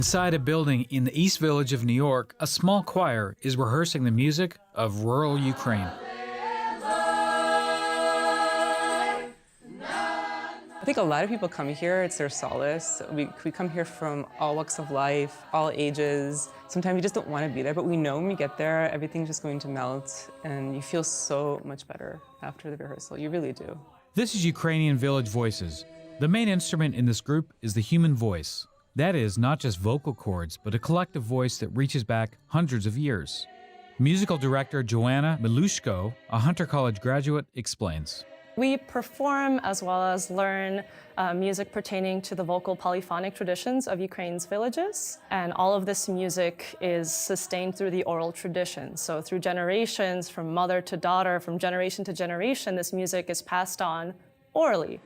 Inside a building in the East Village of New York, a small choir is rehearsing the music of rural Ukraine. I think a lot of people come here, it's their solace. We come here from all walks of life, all ages. Sometimes we just don't want to be there, but we know when we get there, everything's just going to melt, and you feel so much better after the rehearsal. You really do. This is Ukrainian Village Voices. The main instrument in this group is the human voice. That is, not just vocal cords, but a collective voice that reaches back hundreds of years. Musical director Joanna Milushko, a Hunter College graduate, explains. We perform as well as learn music pertaining to the vocal polyphonic traditions of Ukraine's villages. And all of this music is sustained through the oral tradition. So through generations, from mother to daughter, from generation to generation, this music is passed on orally.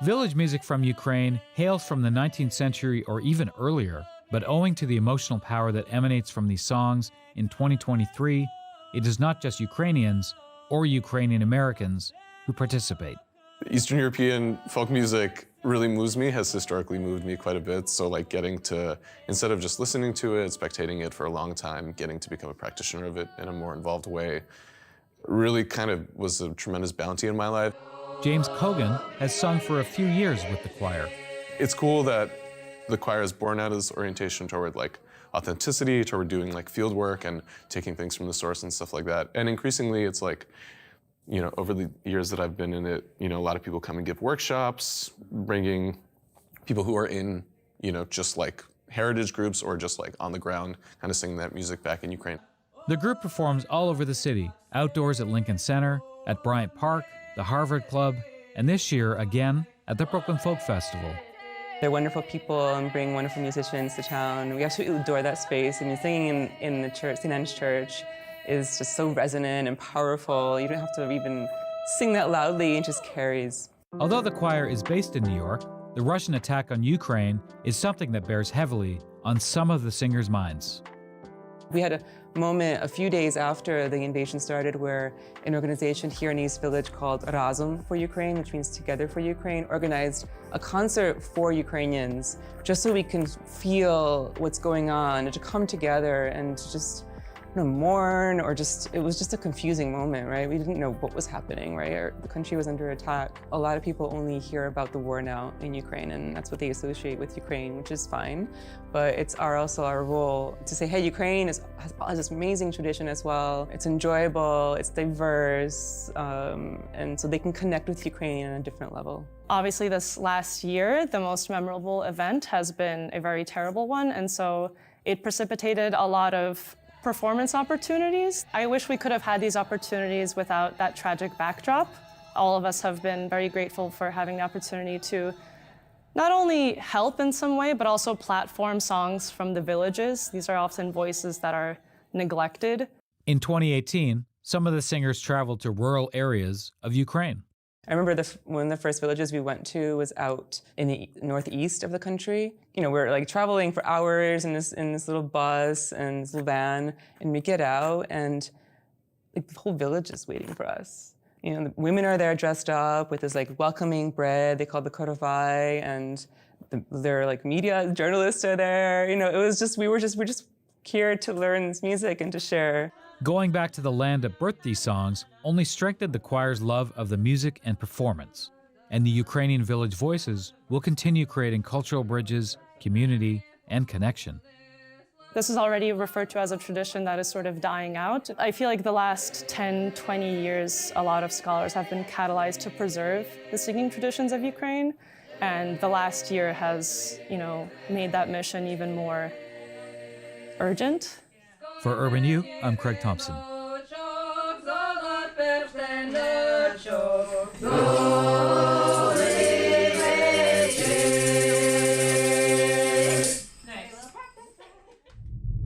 Village music from Ukraine hails from the 19th century or even earlier, but owing to the emotional power that emanates from these songs in 2023, it is not just Ukrainians or Ukrainian Americans who participate. Eastern European folk music really moves me, has historically moved me quite a bit. So like getting to, instead of just listening to it, spectating it for a long time, getting to become a practitioner of it in a more involved way, really kind of was a tremendous bounty in my life. James Cogan has sung for a few years with the choir. It's cool that the choir is born out of this orientation toward like authenticity, toward doing like field work and taking things from the source and stuff like that. And increasingly it's like, you know, over the years that I've been in it, you know, a lot of people come and give workshops, bringing people who are in, you know, just like heritage groups or just like on the ground, kind of singing that music back in Ukraine. The group performs all over the city, outdoors at Lincoln Center, at Bryant Park, the Harvard Club, and this year, again, at the Brooklyn Folk Festival. They're wonderful people and bring wonderful musicians to town. We absolutely adore that space. I mean, singing in the church, St. Anne's Church, is just so resonant and powerful. You don't have to even sing that loudly, it just carries. Although the choir is based in New York, the Russian attack on Ukraine is something that bears heavily on some of the singers' minds. We had a moment a few days after the invasion started where an organization here in East Village called Razum for Ukraine, which means Together for Ukraine, organized a concert for Ukrainians just so we can feel what's going on and to come together and to just mourn, or just, it was just a confusing moment, right? We didn't know what was happening, right? The country was under attack. A lot of people only hear about the war now in Ukraine, and that's what they associate with Ukraine, which is fine. But it's also our role to say, hey, Ukraine has this amazing tradition as well. It's enjoyable, it's diverse, and so they can connect with Ukraine on a different level. Obviously, this last year, the most memorable event has been a very terrible one, and so it precipitated a lot of performance opportunities. I wish we could have had these opportunities without that tragic backdrop. All of us have been very grateful for having the opportunity to not only help in some way, but also platform songs from the villages. These are often voices that are neglected. In 2018, some of the singers traveled to rural areas of Ukraine. I remember one of the first villages we went to was out in the northeast of the country. You know, we're like traveling for hours in this little bus and this little van, and we get out and like the whole village is waiting for us. You know, the women are there dressed up with this like welcoming bread they call the korovai, and their like media journalists are there. You know, it was just we're just here to learn this music and to share. Going back to the land that birthed these songs only strengthened the choir's love of the music and performance. And the Ukrainian Village Voices will continue creating cultural bridges, community, and connection. This is already referred to as a tradition that is sort of dying out. I feel like the last 10, 20 years, a lot of scholars have been catalyzed to preserve the singing traditions of Ukraine. And the last year has, made that mission even more urgent. For Urban U, I'm Craig Thompson.